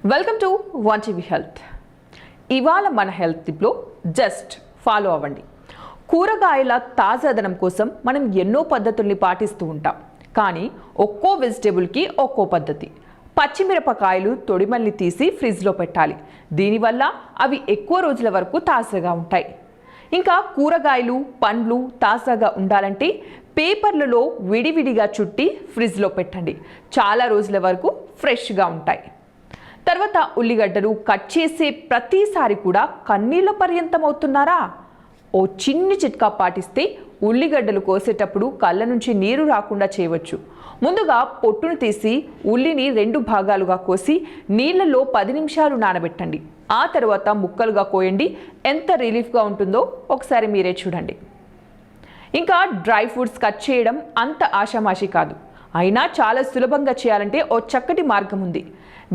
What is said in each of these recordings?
Welcome to one TV health. ఇవాళ మన health టిప్లో just follow అవ్వండి. కూరగాయల తాజాదనం కోసం మనం ఎన్నో పద్ధతుల్ని పాటిస్తూ ఉంటాం. కానీ ఒక్కో వెజిటేబుల్కి ఒక్కో పద్ధతి. పచ్చిమిరపకాయలు తొడిమల్ని తీసి ఫ్రిడ్జ్లో పెట్టాలి. దీనివల్ల అవి ఎక్కువ రోజుల వరకు తాజాగా ఉంటాయి. ఇంకా కూరగాయలు పండ్లు తాజాగా ఉండాలంటే పేపర్లలో విడివిడిగా చుట్టి ఫ్రిడ్జ్లో పెట్టండి. చాలా రోజుల వరకు ఫ్రెష్గా ఉంటాయి. తర్వాత ఉల్లిగడ్డలు కట్ చేసే ప్రతిసారి కూడా కన్నీళ్ళ పర్యంతం అవుతున్నారా? ఓ చిన్ని చిట్కా పాటిస్తే ఉల్లిగడ్డలు కోసేటప్పుడు కళ్ళ నుంచి నీరు రాకుండా చేయవచ్చు. ముందుగా పొట్టును తీసి ఉల్లిని 2 భాగాలుగా కోసి నీళ్లలో 10 నిమిషాలు నానబెట్టండి. ఆ తర్వాత ముక్కలుగా కోయండి. ఎంత రిలీఫ్గా ఉంటుందో ఒకసారి మీరే చూడండి. ఇంకా డ్రై ఫ్రూట్స్ కట్ చేయడం అంత ఆషామాషి కాదు. అయినా చాలా సులభంగా చేయాలంటే ఓ చక్కటి మార్గం ఉంది.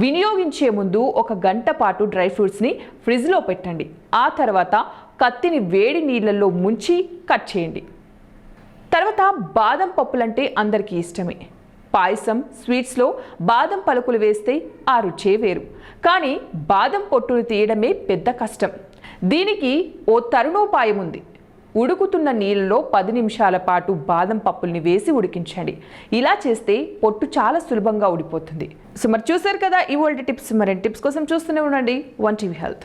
వినియోగించే ముందు 1 గంట పాటు డ్రై ఫ్రూట్స్ని ఫ్రిడ్జ్లో పెట్టండి. ఆ తర్వాత కత్తిని వేడి నీళ్ళల్లో ముంచి కట్ చేయండి. తర్వాత బాదం పప్పులంటే అందరికీ ఇష్టమే. పాయసం స్వీట్స్లో బాదం పలుకులు వేస్తే ఆ రుచే వేరు. కానీ బాదం పొట్టును తీయడమే పెద్ద కష్టం. దీనికి ఓ తరుణోపాయం ఉంది. ఉడుకుతున్న నీళ్ళలో 10 నిమిషాల పాటు బాదం పప్పుల్ని వేసి ఉడికించండి. ఇలా చేస్తే పొట్టు చాలా సులభంగా ఉడిపోతుంది. సో మరి చూసారు కదా ఇవాల్టి టిప్స్. మరిన్ని టిప్స్ కోసం చూస్తూనే ఉండండి వన్ టీవీ హెల్త్.